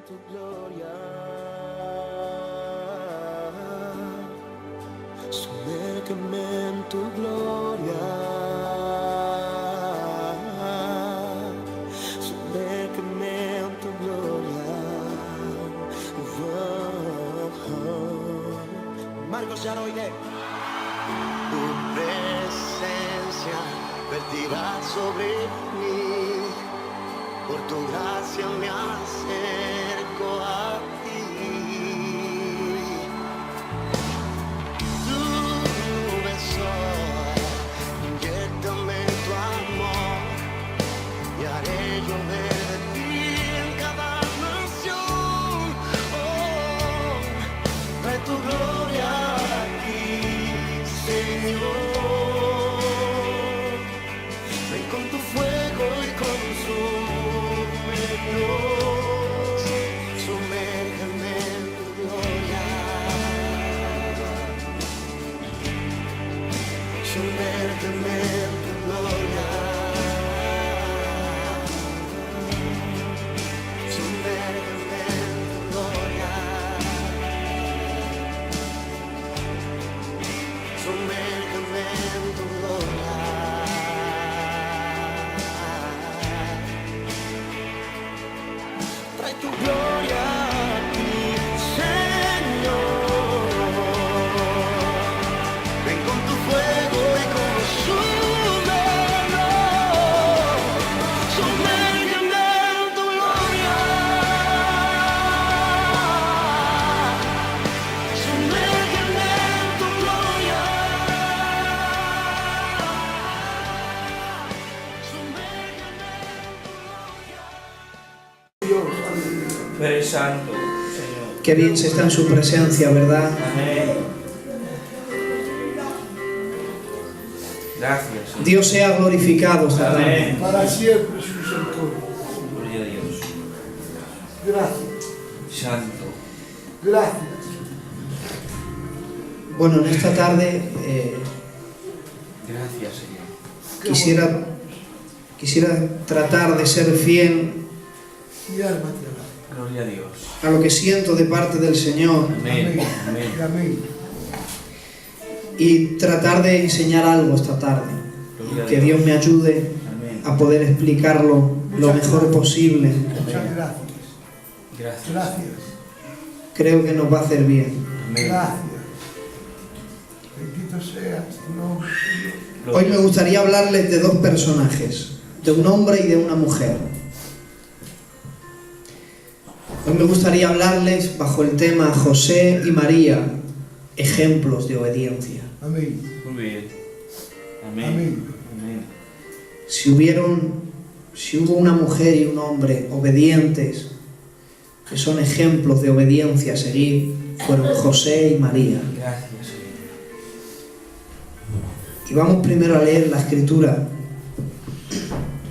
tu gloria. Sumérgeme en tu gloria. Sumérgeme en tu gloria. Marcos Yaroide. Tu presencia vertirá sobre mí. Por tu gracia me acerco a ti. Tu beso, inyéctame tu amor y haré llover de ti en cada nación. Oh, trae tu gloria aquí, Señor. Ven con tu fuego y consúmeme, Dios. Sumérgeme en tu gloria. Sumérgeme en tu gloria. Sumérgeme en tu gloria. Sumérgeme en tu gloria. Trae tu gloria aquí, Señor. Ven con tu fuego y consúmelo. Sumérgeme en tu gloria. Sumérgeme en tu gloria. Sumérgeme en tu gloria. Tú eres santo, Señor. Qué bien se está en su presencia, ¿verdad? Amén. Gracias, Señor. Dios sea glorificado esta tarde. Amén. Para siempre su Señor. Gloria a Dios. Gracias, Santo. gracias. Bueno, en esta tarde Gracias, Señor. quisiera tratar de ser fiel Mi alma te alaba. Gloria a Dios. a lo que siento de parte del Señor Amén. Amén. Amén. Amén. y tratar de enseñar algo esta tarde. Gloria a Que Dios me ayude Amén. a poder explicarlo lo mejor posible. Muchas Amén. gracias. Gracias. Gracias. Creo que nos va a hacer bien. Amén. Gracias. Bendito sea tu nombre, Señor. Hoy me gustaría hablarles de dos personajes, de un hombre y de una mujer. Hoy me gustaría hablarles bajo el tema José y María, ejemplos de obediencia. Amén. Muy bien. Amén. Amén. Amén. Si hubo una mujer y un hombre obedientes, que son ejemplos de obediencia a seguir, fueron José y María. Gracias, Señor. Y vamos primero a leer la escritura.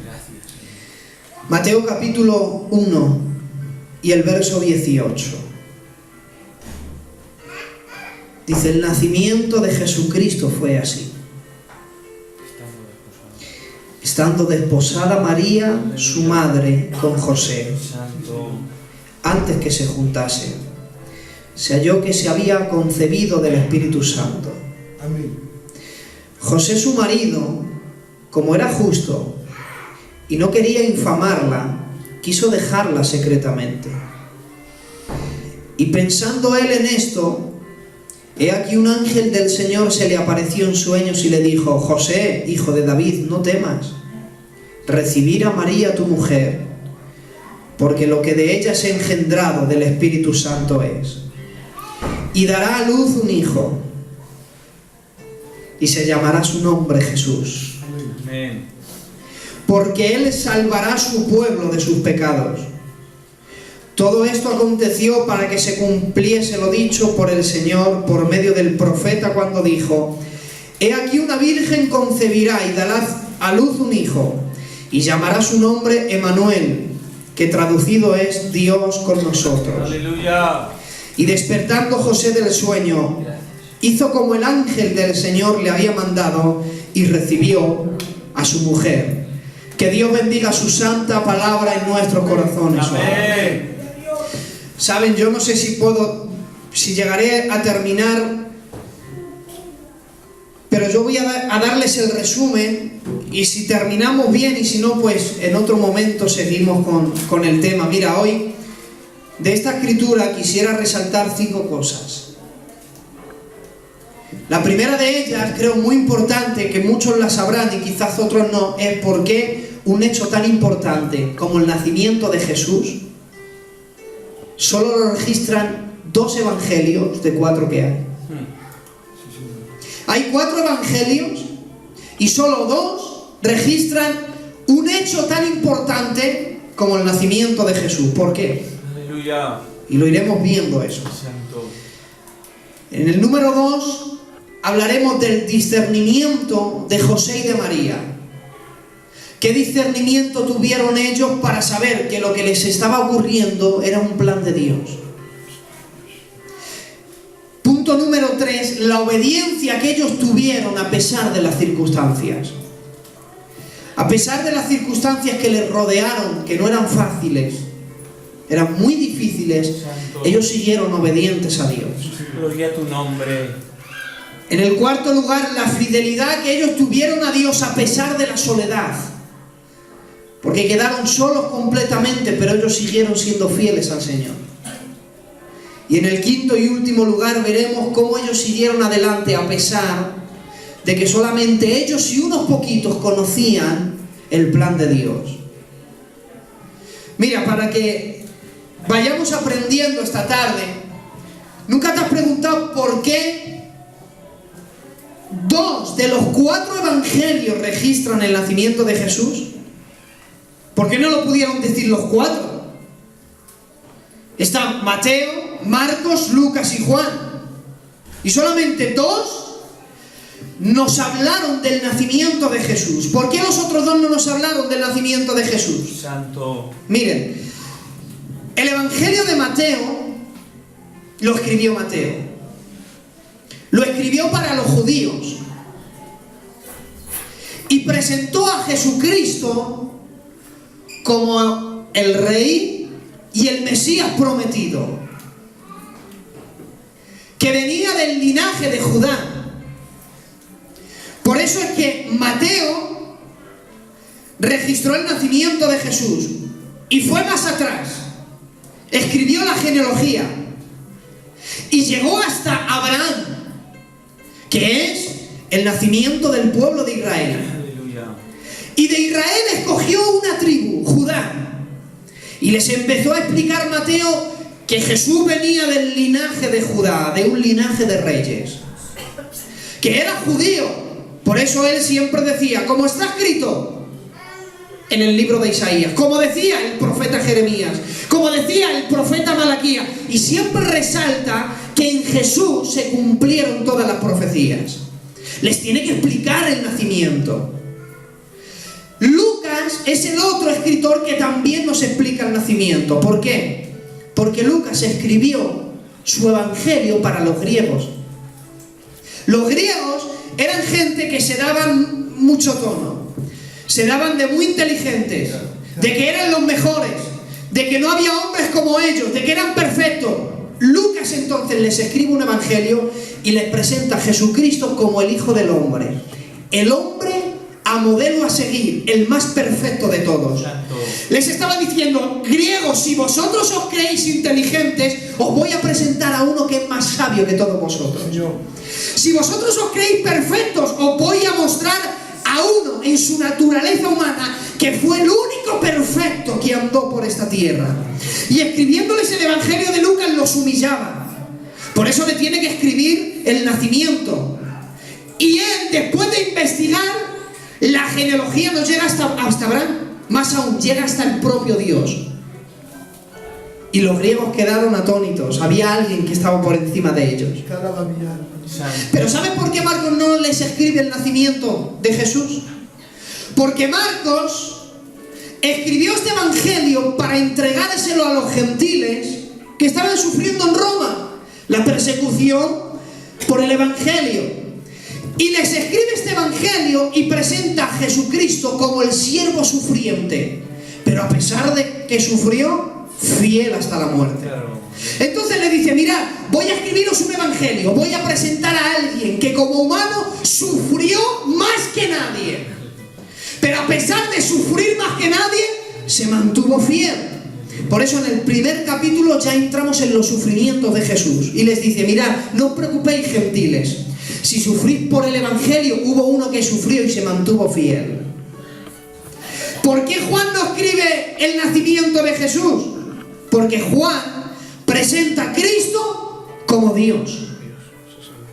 Gracias, Señor. Mateo capítulo 1 y el verso 18. Dice, el nacimiento de Jesucristo fue así. Estando desposada María, su madre, con José, Santo. antes que se juntasen, se halló que se había concebido del Espíritu Santo. Amén. José, su marido, como era justo y no quería infamarla, quiso dejarla secretamente. Y pensando él en esto, he aquí un ángel del Señor se le apareció en sueños y le dijo, José, hijo de David, no temas recibir a María tu mujer, porque lo que de ella es engendrado del Espíritu Santo es. Y dará a luz un hijo, y se llamará su nombre Jesús, Amén. porque él salvará a su pueblo de sus pecados. Todo esto aconteció para que se cumpliese lo dicho por el Señor por medio del profeta cuando dijo, he aquí una virgen concebirá y dará a luz un hijo, y llamará su nombre Emmanuel, que traducido es Dios con nosotros. Aleluya. Y despertando José del sueño, hizo como el ángel del Señor le había mandado y recibió a su mujer. Que Dios bendiga su santa palabra en nuestros corazones. Amén. Saben, yo no sé si llegaré a terminar, pero yo voy a darles el resumen, y si terminamos bien, y si no, pues en otro momento seguimos con el tema. Mira, hoy de esta escritura quisiera resaltar 5 cosas. La primera de ellas, creo muy importante, que muchos la sabrán y quizás otros no, es por qué un hecho tan importante como el nacimiento de Jesús solo lo registran 2 evangelios de 4 que hay. Hay 4 evangelios y solo 2 registran un hecho tan importante como el nacimiento de Jesús. ¿Por qué? Aleluya. Y lo iremos viendo eso. Santo. En el número 2 hablaremos del discernimiento de José y de María. ¿Qué discernimiento tuvieron ellos para saber que lo que les estaba ocurriendo era un plan de Dios? Punto número 3, la obediencia que ellos tuvieron a pesar de las circunstancias. A pesar de las circunstancias que les rodearon, que no eran fáciles, eran muy difíciles, Santo. ellos siguieron obedientes a Dios. Gloria a tu nombre. En el cuarto lugar, la fidelidad que ellos tuvieron a Dios a pesar de la soledad. Porque quedaron solos completamente, pero ellos siguieron siendo fieles al Señor. Y en el quinto y último lugar veremos cómo ellos siguieron adelante a pesar de que solamente ellos y unos poquitos conocían el plan de Dios. Mira, para que vayamos aprendiendo esta tarde, ¿nunca te has preguntado por qué 2 de los 4 evangelios registran el nacimiento de Jesús? ¿Por qué no lo pudieron decir los 4? Están Mateo, Marcos, Lucas y Juan. Y solamente 2 nos hablaron del nacimiento de Jesús. ¿Por qué los otros 2 no nos hablaron del nacimiento de Jesús? Santo. Miren, el Evangelio de Mateo lo escribió Mateo. Lo escribió para los judíos. Y presentó a Jesucristo como el Rey y el Mesías prometido, que venía del linaje de Judá. Por eso es que Mateo registró el nacimiento de Jesús y fue más atrás, escribió la genealogía y llegó hasta Abraham, que es el nacimiento del pueblo de Israel. Aleluya. Y de Israel escogió una tribu, Judá, y les empezó a explicar Mateo que Jesús venía del linaje de Judá, de un linaje de reyes, que era judío. Por eso él siempre decía, como está escrito en el libro de Isaías, como decía el profeta Jeremías, como decía el profeta Malaquías, y siempre resalta que en Jesús se cumplieron todas las profecías. Les tiene que explicar el nacimiento. Lucas es el otro escritor que también nos explica el nacimiento. ¿Por qué? Porque Lucas escribió su evangelio para los griegos. Los griegos eran gente que se daban mucho tono, se daban de muy inteligentes, de que eran los mejores, de que no había hombres como ellos, de que eran perfectos. Lucas entonces les escribe un evangelio y les presenta a Jesucristo como el Hijo del Hombre, el hombre a modelo a seguir, el más perfecto de todos. Santo. Les estaba diciendo, griegos, si vosotros os creéis inteligentes, os voy a presentar a uno que es más sabio que todos vosotros. Si vosotros os creéis perfectos, os voy a mostrar a uno en su naturaleza humana que fue el único perfecto que andó por esta tierra. Y escribiéndoles el evangelio de Lucas los humillaba. Por eso le tiene que escribir el nacimiento. Y él, después de investigar, la genealogía no llega hasta Abraham, más aún llega hasta el propio Dios. Y los griegos quedaron atónitos. Había alguien que estaba por encima de ellos. Calaba mi alma. Santo. Pero ¿saben por qué Marcos no les escribe el nacimiento de Jesús? Porque Marcos escribió este evangelio para entregárselo a los gentiles que estaban sufriendo en Roma la persecución por el evangelio. Y les escribe este evangelio y presenta a Jesucristo como el siervo sufriente. Pero a pesar de que sufrió, fiel hasta la muerte. Claro. Entonces le dice, mirad, voy a escribiros un evangelio, voy a presentar a alguien que como humano sufrió más que nadie. Pero a pesar de sufrir más que nadie, se mantuvo fiel. Por eso en el primer capítulo ya entramos en los sufrimientos de Jesús. Y les dice, mirad, no os preocupéis, gentiles. Si sufrís por el evangelio, hubo uno que sufrió y se mantuvo fiel. ¿Por qué Juan no escribe el nacimiento de Jesús? Porque Juan presenta a Cristo como Dios.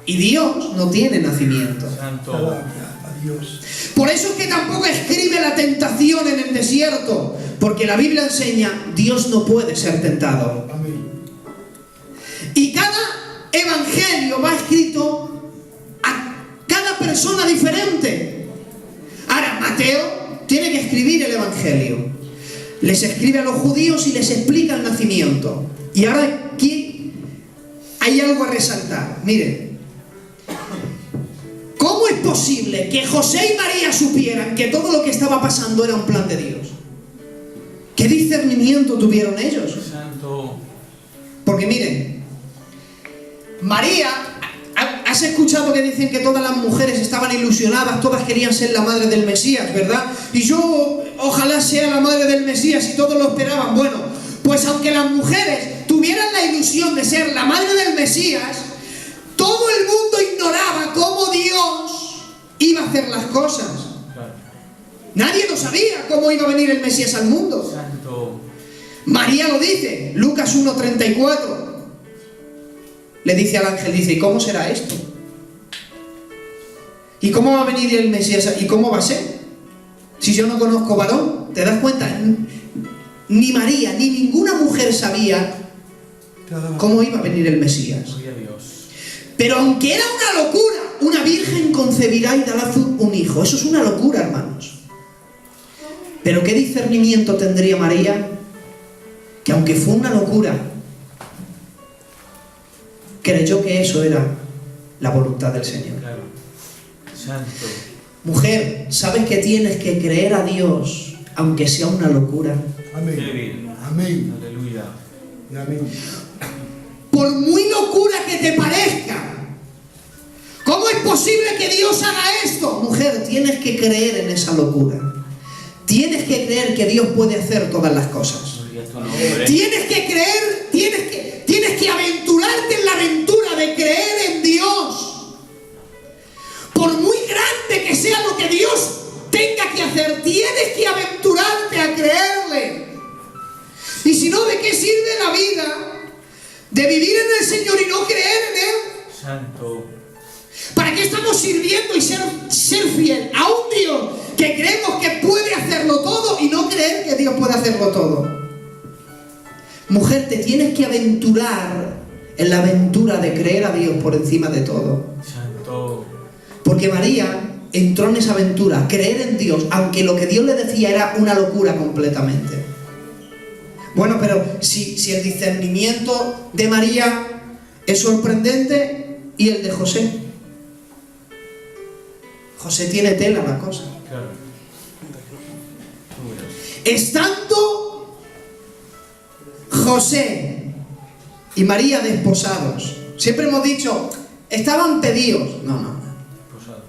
Y Dios no tiene nacimiento. Santo. Palabra a Dios. Por eso es que tampoco escribe la tentación en el desierto. Porque la Biblia enseña, Dios no puede ser tentado. Amén. Y cada evangelio va escrito a cada persona diferente. Ahora, Mateo tiene que escribir el evangelio. Les escribe a los judíos y les explica el nacimiento. Y ahora aquí hay algo a resaltar. Miren, ¿cómo es posible que José y María supieran que todo lo que estaba pasando era un plan de Dios? ¿Qué discernimiento tuvieron ellos? Santo. Porque miren, María, has escuchado que dicen que todas las mujeres estaban ilusionadas, todas querían ser la madre del Mesías, ¿verdad? Y yo, ojalá sea la madre del Mesías, y todos lo esperaban. Bueno, pues aunque las mujeres tuvieran la ilusión de ser la madre del Mesías, todo el mundo ignoraba cómo Dios iba a hacer las cosas. Claro. Nadie lo sabía cómo iba a venir el Mesías al mundo. Santo. María lo dice, Lucas 1:34. Le dice al ángel, dice, ¿y cómo será esto? ¿Y cómo va a venir el Mesías? ¿Y cómo va a ser? Si yo no conozco varón, ¿te das cuenta? Ni María, ni ninguna mujer sabía cómo iba a venir el Mesías. Gloria a Dios. Pero aunque era una locura, una virgen concebirá y dará a luz un hijo. Eso es una locura, hermanos. Pero ¿qué discernimiento tendría María? Que aunque fue una locura, creyó que eso era la voluntad del Señor. Claro. Santo. Mujer, ¿sabes que tienes que creer a Dios aunque sea una locura? Qué Amén. bien. Amén. Aleluya. Y amén. Por muy locura que te parezca, ¿cómo es posible que Dios haga esto? Mujer, tienes que creer en esa locura. Tienes que creer que Dios puede hacer todas las cosas. Gloria a tu nombre. Tienes que creer, tienes que aventurarte en la aventura de creer en Dios. Por muy grande que sea lo que Dios tenga que hacer, tienes que aventurarte a creerle. Y si no, ¿de qué sirve la vida de vivir en el Señor y no creer en Él? Santo. ¿Para qué estamos sirviendo y ser fiel a un Dios que creemos que puede hacerlo todo y no creer que Dios puede hacerlo todo? Mujer, te tienes que aventurar en la aventura de creer a Dios por encima de todo. Santo. Porque María entró en esa aventura, creer en Dios, aunque lo que Dios le decía era una locura completamente. Bueno, pero si el discernimiento de María es sorprendente, ¿y el de José? José tiene tela la cosa. Claro. Estando José y María desposados, siempre hemos dicho, estaban pedidos. No. Posados.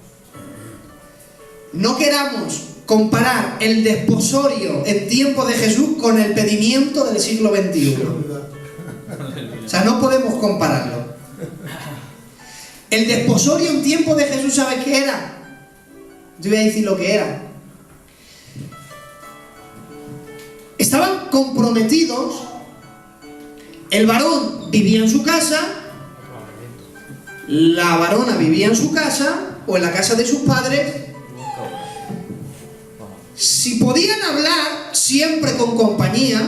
No queramos comparar el desposorio en tiempo de Jesús con el pedimiento del siglo XXI. O sea, no podemos compararlo. El desposorio en tiempo de Jesús, ¿sabes qué era? Yo voy a decir lo que era. Estaban comprometidos, el varón vivía en su casa, la varona vivía en su casa o en la casa de sus padres. Si podían hablar siempre con compañía,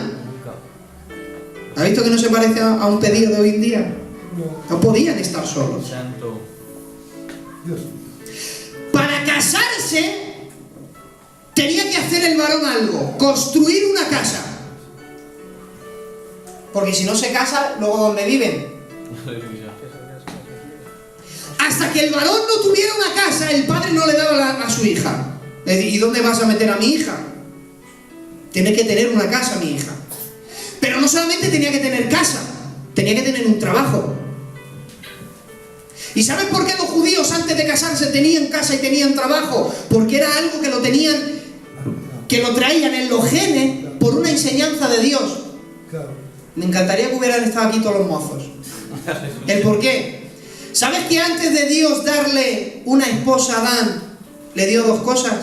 ¿ha visto que no se parece a un pedido de hoy en día? No podían estar solos. Santo. Dios. Para casarse tenía que hacer el varón algo, construir una casa. Porque si no se casa, luego ¿dónde viven? Aleluya. Hasta que el varón no tuviera una casa, el padre no le daba a su hija. Le dice, ¿y dónde vas a meter a mi hija? Tiene que tener una casa mi hija. Pero no solamente tenía que tener casa, tenía que tener un trabajo. ¿Y sabes por qué los judíos antes de casarse tenían casa y tenían trabajo? Porque era algo que lo tenían, que lo traían en los genes por una enseñanza de Dios. Claro. Me encantaría que hubieran estado aquí todos los mozos. ¿El por qué? ¿Sabes que antes de Dios darle una esposa a Adán, le dio dos cosas?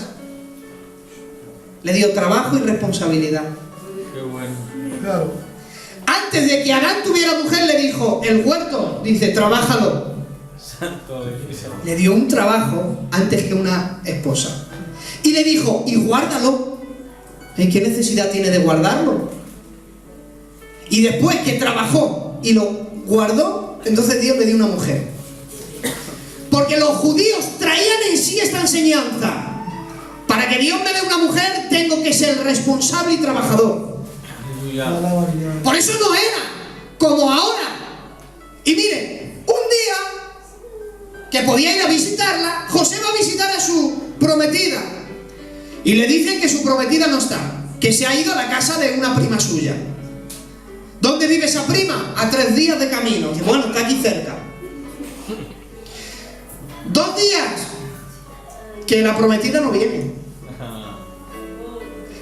Le dio trabajo y responsabilidad. Qué bueno. Claro. Antes de que Adán tuviera mujer, le dijo, el huerto, dice, trabájalo. Santo Dios. Le dio un trabajo antes que una esposa. Y le dijo, y guárdalo. ¿En qué necesidad tiene de guardarlo? Y después que trabajó y lo guardó, entonces Dios le dio una mujer. Porque los judíos traían en sí esta enseñanza. Para que Dios me dé una mujer, tengo que ser responsable y trabajador. Aleluya. Alaba a Dios. Por eso no era como ahora. Y miren, un día que podía ir a visitarla, José va a visitar a su prometida. Y le dicen que su prometida no está, que se ha ido a la casa de una prima suya. ¿Dónde vive esa prima? A 3 días de camino. Dice, bueno, está aquí cerca. 2 días que la prometida no viene.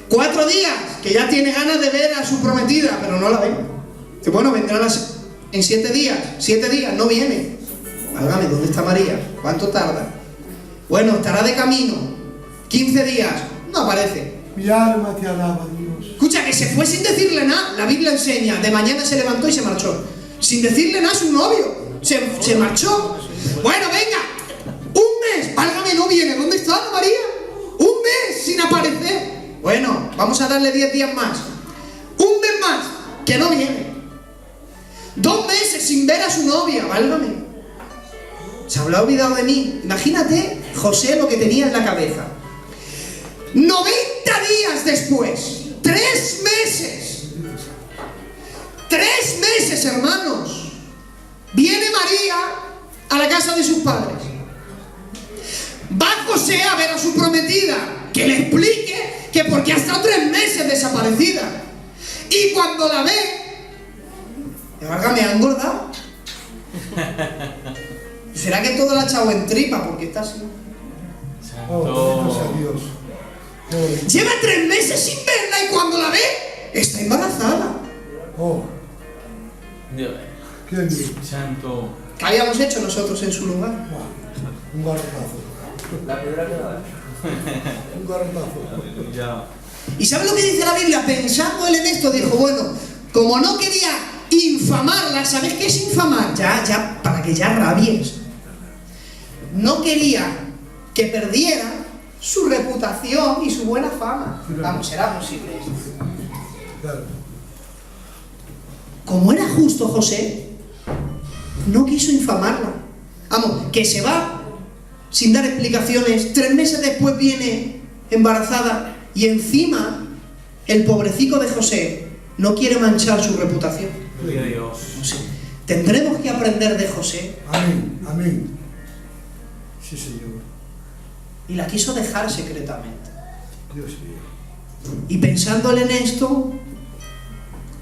4 días que ya tiene ganas de ver a su prometida, pero no la ve. Dice, bueno, vendrá en 7 días. 7 días, no viene. Válgame, ¿dónde está María? ¿Cuánto tarda? Bueno, estará de camino. 15 días, no aparece. Mi alma te alaba, Dios. Escucha, que se fue sin decirle nada. La Biblia enseña, de mañana se levantó y se marchó. Sin decirle nada a su novio. Se marchó. Bueno, venga. Un mes. Válgame, no viene. ¿Dónde está Ana María? Un mes sin aparecer. Bueno, vamos a darle 10 días más. Un mes más, que no viene. 2 meses sin ver a su novia. Válgame. Se habrá olvidado de mí. Imagínate, José, lo que tenía en la cabeza. 90 días después, 3 meses. 3 meses, hermanos. Viene María a la casa de sus padres. Va José a ver a su prometida, que le explique que porque ha estado 3 meses desaparecida. Y cuando la ve, me ha engordado. ¿Será que todo la ha echado en tripa? Porque está así. Oh, bendito sea Dios. Qué bonito. Lleva 3 meses sin verla y cuando la ve, está embarazada. Oh, Dios. qué bien. Santo. ¿Qué habíamos hecho nosotros en su lugar? Wow. Un garrotazo. La primera que va. Un garrotazo. Aleluya. ¿Y sabe lo que dice la Biblia? Pensando él en esto, dijo, bueno, como no quería infamarla, ¿sabes qué es infamar? Ya, para que ya rabies. No quería que perdiera su reputación y su buena fama. Vamos, será posible esto. Claro. Como era justo José, no quiso infamarla. Vamos, que se va sin dar explicaciones. 3 meses después viene embarazada y encima el pobrecito de José no quiere manchar su reputación. Gloria a Dios. No sé. Tendremos que aprender de José. Amén. Amén. Sí, Señor. Y la quiso dejar secretamente. Dios mío. Y pensándole en esto,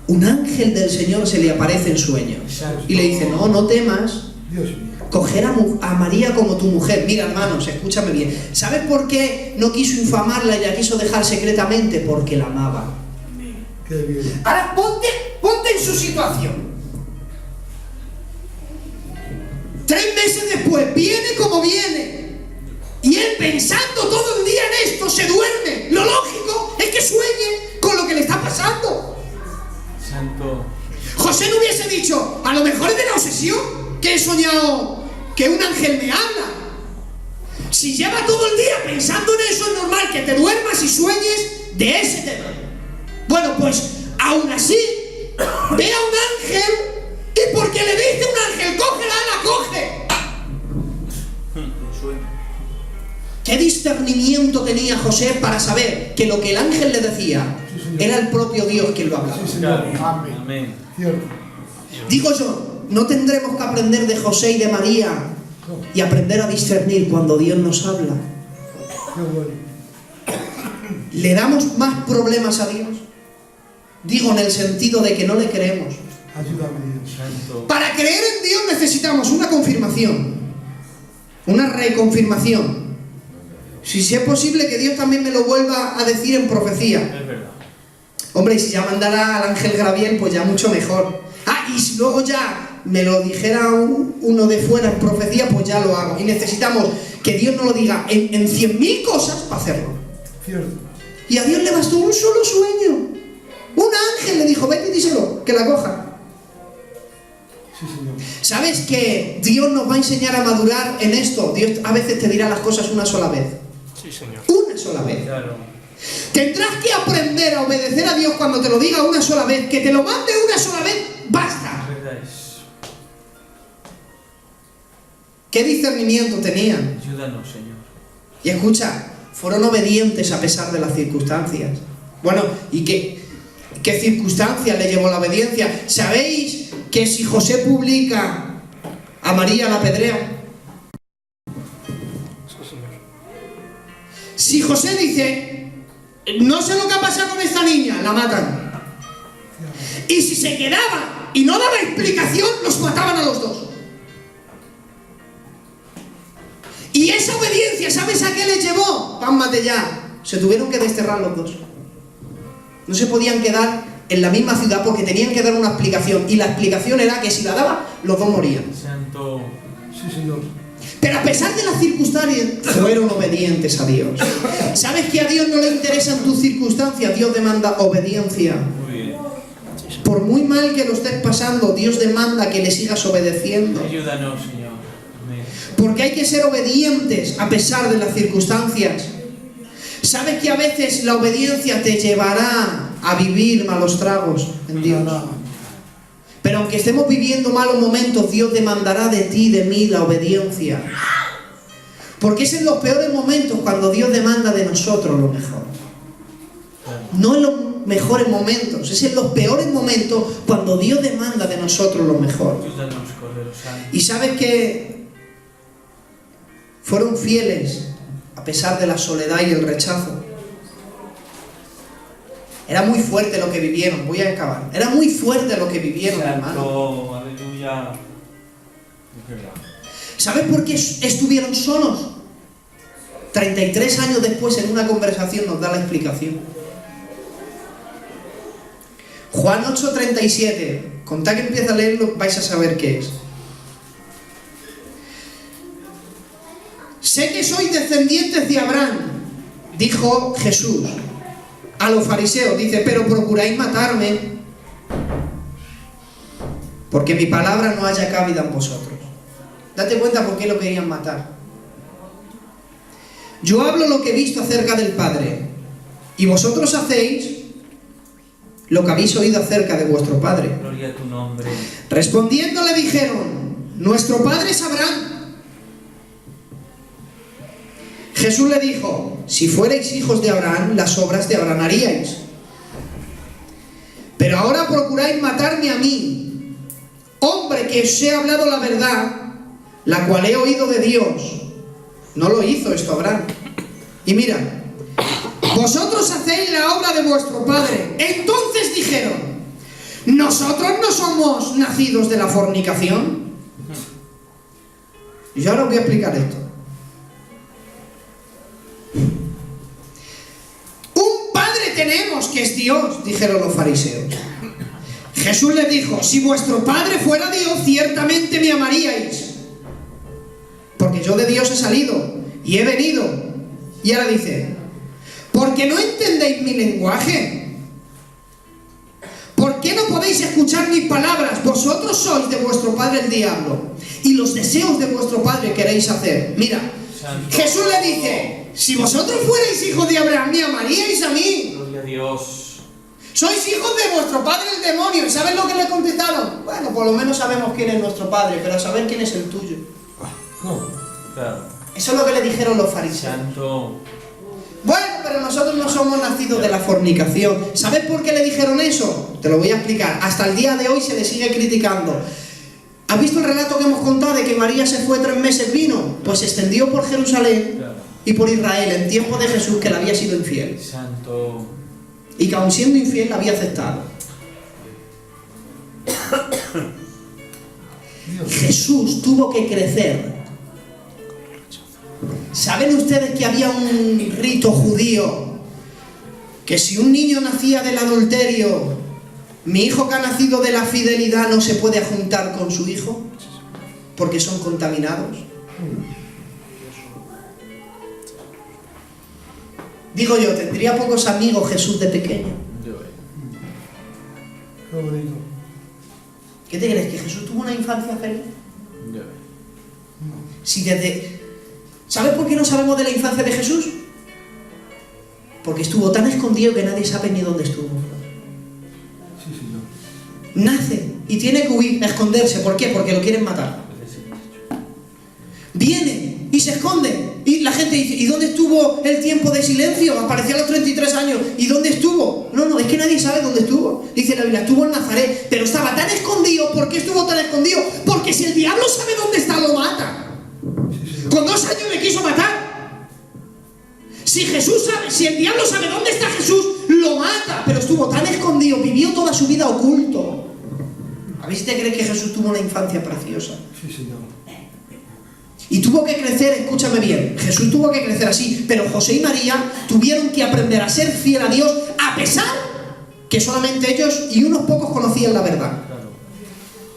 un ángel del Señor se le aparece en sueños y le dice, no temas, Dios mío. coger a María como tu mujer. Mira, hermanos, escúchame bien. ¿Sabes por qué no quiso infamarla y la quiso dejar secretamente? Porque la amaba. Qué bien. Ahora ponte en su situación. 3 meses después, viene como viene. Y él, pensando todo el día en esto, se duerme. Lo lógico es que sueñe con lo que le está pasando. Santo. José no hubiese dicho, a lo mejor es de la obsesión que he soñado que un ángel me habla. Si lleva todo el día pensando en eso, es normal que te duermas y sueñes de ese tema. Bueno, pues aún así, ve a un ángel y porque le dice un ángel, cógela, la coge. ¿Qué discernimiento tenía José para saber que lo que el ángel le decía era el propio Dios quien lo hablaba? Sí, Señor. Amén. Amén. Amén. Cierto. Digo yo, ¿no tendremos que aprender de José y de María y aprender a discernir cuando Dios nos habla? Qué bueno. ¿Le damos más problemas a Dios? Digo en el sentido de que no le creemos. Ayúdame, Dios. Santo. Para creer en Dios necesitamos una confirmación, una reconfirmación. Si es posible que Dios también me lo vuelva a decir en profecía. Es verdad. Hombre, y si ya mandara al ángel Gabriel, pues ya mucho mejor. Ah, y si luego ya me lo dijera uno de fuera en profecía, pues ya lo hago. Y necesitamos que Dios nos lo diga en 100.000 cosas para hacerlo. Cierto. Y a Dios le bastó un solo sueño. Un ángel le dijo, vete y díselo, que la coja. Sí, Señor. ¿Sabes que Dios nos va a enseñar a madurar en esto? Dios a veces te dirá las cosas una sola vez. Sí, Señor. Una sola vez. Claro. Tendrás que aprender a obedecer a Dios cuando te lo diga una sola vez. Que te lo mande una sola vez, basta. Es verdad es. ¿Qué discernimiento tenían? Ayúdanos, Señor. Y escucha, fueron obedientes a pesar de las circunstancias. Bueno, ¿y qué circunstancias le llevó la obediencia? ¿Sabéis que si José publica a María la apedrean? Sí, Señor. Si José dice, no sé lo que ha pasado con esta niña, la matan. Y si se quedaba y no daba explicación, los mataban a los dos. Y esa obediencia, ¿sabes a qué les llevó? Pásmate ya. Se tuvieron que desterrar los dos. No se podían quedar en la misma ciudad porque tenían que dar una explicación. Y la explicación era que si la daba, los dos morían. Santo. Sí, Señor. Pero a pesar de las circunstancias, fueron obedientes a Dios. ¿Sabes que a Dios no le interesan tus circunstancias? Dios demanda obediencia. Muy bien. Por muy mal que lo estés pasando, Dios demanda que le sigas obedeciendo. Ayúdanos, Señor. Amén. Porque hay que ser obedientes a pesar de las circunstancias. ¿Sabes que a veces la obediencia te llevará a vivir malos tragos en Dios? Pero aunque estemos viviendo malos momentos, Dios demandará de ti, de mí, la obediencia. Porque es en los peores momentos cuando Dios demanda de nosotros lo mejor. No en los mejores momentos, es en los peores momentos cuando Dios demanda de nosotros lo mejor. Ayúdanos, Cordero Santo. Y sabes que fueron fieles a pesar de la soledad y el rechazo. Era muy fuerte lo que vivieron, voy a acabar. Era muy fuerte lo que vivieron, hermano. Santo. Aleluya. Es verdad. ¿Sabes por qué estuvieron solos? 33 años después, en una conversación, nos da la explicación. Juan 8:37. Contad que empieza a leerlo, vais a saber qué es. Sé que sois descendientes de Abraham, dijo Jesús a los fariseos. Dice, pero procuráis matarme, porque mi palabra no haya cabida en vosotros. Date cuenta por qué lo querían matar. Yo hablo lo que he visto acerca del Padre, y vosotros hacéis lo que habéis oído acerca de vuestro Padre. Gloria a tu nombre. Respondiendo le dijeron, nuestro Padre es Abraham. Jesús le dijo, si fuerais hijos de Abraham, las obras de Abraham haríais. Pero ahora procuráis matarme a mí, hombre que os he hablado la verdad, la cual he oído de Dios. No lo hizo esto Abraham. Y mira, vosotros hacéis la obra de vuestro padre. Entonces dijeron, ¿nosotros no somos nacidos de la fornicación? Y yo ahora os voy a explicar esto. Un padre tenemos que es Dios, dijeron los fariseos. Jesús les dijo, si vuestro padre fuera Dios, ciertamente me amaríais, porque yo de Dios he salido y he venido. Y ahora dice, ¿por qué no entendéis mi lenguaje? ¿Por qué no podéis escuchar mis palabras? Vosotros sois de vuestro padre el diablo, y los deseos de vuestro padre queréis hacer. Mira, Santo. Jesús le dice, si vosotros fuerais hijos de Abraham, me amaríais a mí. Gloria a Dios. Sois hijos de vuestro padre el demonio. ¿Y sabes lo que le contestaron? Bueno, por lo menos sabemos quién es nuestro padre, pero a saber quién es el tuyo. Claro. Eso es lo que le dijeron los fariseos. Santo. Bueno, pero nosotros no somos nacidos de la fornicación. ¿Sabes por qué le dijeron eso? Te lo voy a explicar. Hasta el día de hoy se le sigue criticando. ¿Has visto el relato que hemos contado de que María se fue 3 meses vino? Pues se extendió por Jerusalén Claro. y por Israel en tiempo de Jesús, que le había sido infiel. Santo. y que aun siendo infiel la había aceptado. Dios. Jesús tuvo que crecer. ¿Saben ustedes que había un rito judío que si un niño nacía del adulterio, mi hijo que ha nacido de la fidelidad no se puede juntar con su hijo porque son contaminados? Digo yo, tendría pocos amigos Jesús de pequeño. Qué bonito. ¿Qué te crees? ¿Que Jesús tuvo una infancia feliz? Si desde... ¿Sabes por qué no sabemos de la infancia de Jesús? Porque estuvo tan escondido que nadie sabe ni dónde estuvo. Sí, señor. Nace y tiene que huir, esconderse. ¿Por qué? Porque lo quieren matar. Viene y se esconde. Y la gente dice, ¿y dónde estuvo el tiempo de silencio? Apareció a los 33 años. ¿Y dónde estuvo? No, es que nadie sabe dónde estuvo. Dice la Biblia, estuvo en Nazaret, pero estaba tan escondido. ¿Por qué estuvo tan escondido? Porque si el diablo sabe dónde está, lo mata. Sí, señor. Con 2 años le quiso matar. Si el diablo sabe dónde está Jesús, lo mata. Pero estuvo tan escondido, vivió toda su vida oculto. A ver si te crees que Jesús tuvo una infancia preciosa. Sí, señor. Y tuvo que crecer, escúchame bien, Jesús tuvo que crecer así, pero José y María tuvieron que aprender a ser fiel a Dios, a pesar que solamente ellos y unos pocos conocían la verdad.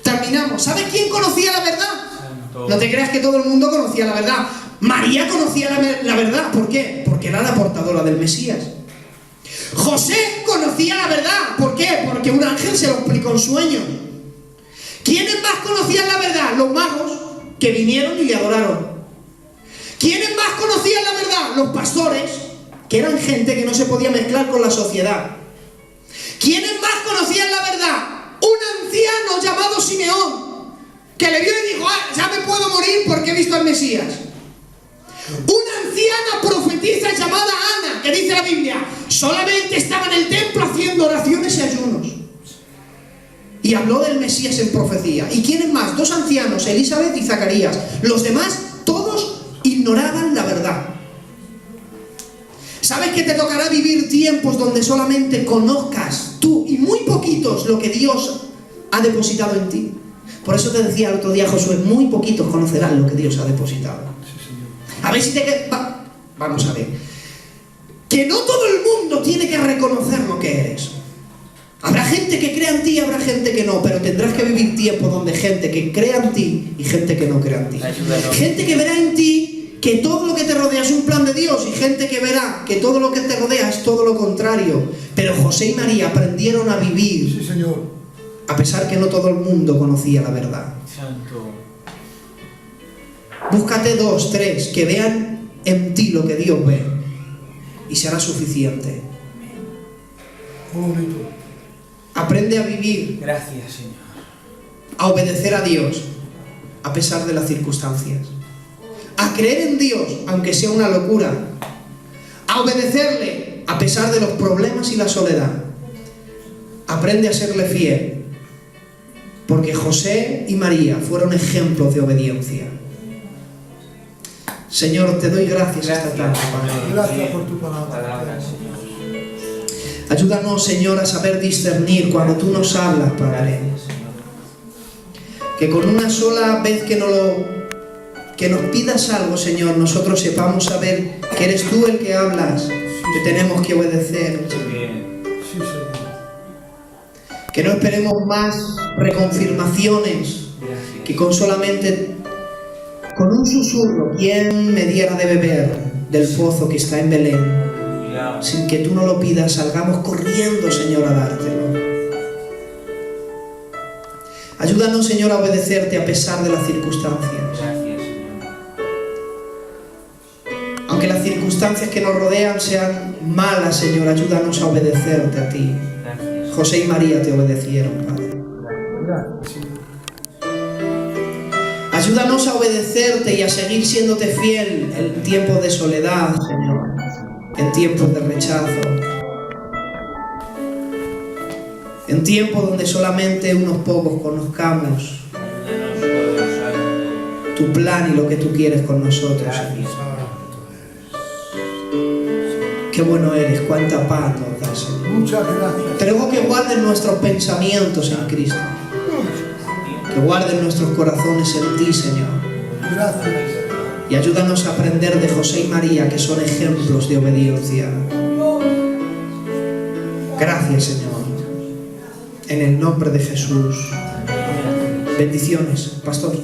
Terminamos. ¿Sabes quién conocía la verdad? No te creas que todo el mundo conocía la verdad. María conocía la verdad. ¿Por qué? Porque era la portadora del Mesías. José conocía la verdad. ¿Por qué? Porque un ángel se lo explicó en sueño. ¿Quiénes más conocían la verdad? Los magos, que vinieron y le adoraron. ¿Quiénes más conocían la verdad? Los pastores, que eran gente que no se podía mezclar con la sociedad. ¿Quiénes más conocían la verdad? Un anciano llamado Simeón, que le vio y dijo, ya me puedo morir porque he visto al Mesías. Una anciana profetisa llamada Ana, que dice la Biblia, solamente estaba en el templo haciendo oraciones y ayunos. Y habló del Mesías en profecía. ¿Y quiénes más? 2 ancianos, Elizabeth y Zacarías. Los demás, todos ignoraban la verdad. ¿Sabes que te tocará vivir tiempos donde solamente conozcas tú y muy poquitos lo que Dios ha depositado en ti? Por eso te decía el otro día Josué, muy poquitos conocerán lo que Dios ha depositado. Sí, señor. A ver si te... Vamos a ver. Que no todo el mundo tiene que reconocer lo que eres. Habrá gente que crea en ti y habrá gente que no, pero tendrás que vivir tiempos donde gente que crea en ti y gente que no crea en ti. Gente que verá en ti que todo lo que te rodea es un plan de Dios y gente que verá que todo lo que te rodea es todo lo contrario. Pero José y María aprendieron a vivir, Sí, señor. a pesar que no todo el mundo conocía la verdad. Santo. Búscate 2, 3 que vean en ti lo que Dios ve y será suficiente. Qué bonito. Aprende a vivir, Gracias, Señor. a obedecer a Dios a pesar de las circunstancias, a creer en Dios aunque sea una locura, a obedecerle a pesar de los problemas y la soledad. Aprende a serle fiel, porque José y María fueron ejemplos de obediencia. Señor, te doy gracias esta tarde, Padre. Gracias por tu palabra. Palabra, Señor. Ayúdanos, Señor, a saber discernir cuando tú nos hablas, Padre. Que con una sola vez que nos pidas algo, Señor, nosotros sepamos saber que eres tú el que hablas, que tenemos que obedecer. Bien. Sí, señor. Que no esperemos más reconfirmaciones, Gracias. que con solamente, con un susurro, ¿quién me diera de beber del pozo que está en Belén? Aleluya. Sin que tú no lo pidas, salgamos corriendo, Señor, a dártelo. Ayúdanos, Señor, a obedecerte a pesar de las circunstancias. Gracias, Señor. Aunque las circunstancias que nos rodean sean malas, Señor, ayúdanos a obedecerte a ti. Gracias. José y María te obedecieron, Padre. Gracias, Señor. Ayúdanos a obedecerte y a seguir siéndote fiel en tiempos de soledad, Señor, en tiempos de rechazo, en tiempos donde solamente unos pocos conozcamos Ayúdanos, Padre Santo. tu plan y lo que tú quieres con nosotros, Señor. Gracias. Qué bueno eres, cuánta paz nos das, Señor. Muchas gracias. Te ruego que guarden nuestros pensamientos en Cristo. Que guarden nuestros corazones en ti, Señor. Gracias. Y ayúdanos a aprender de José y María, que son ejemplos de obediencia. Gracias, Señor. En el nombre de Jesús. Bendiciones, pastor.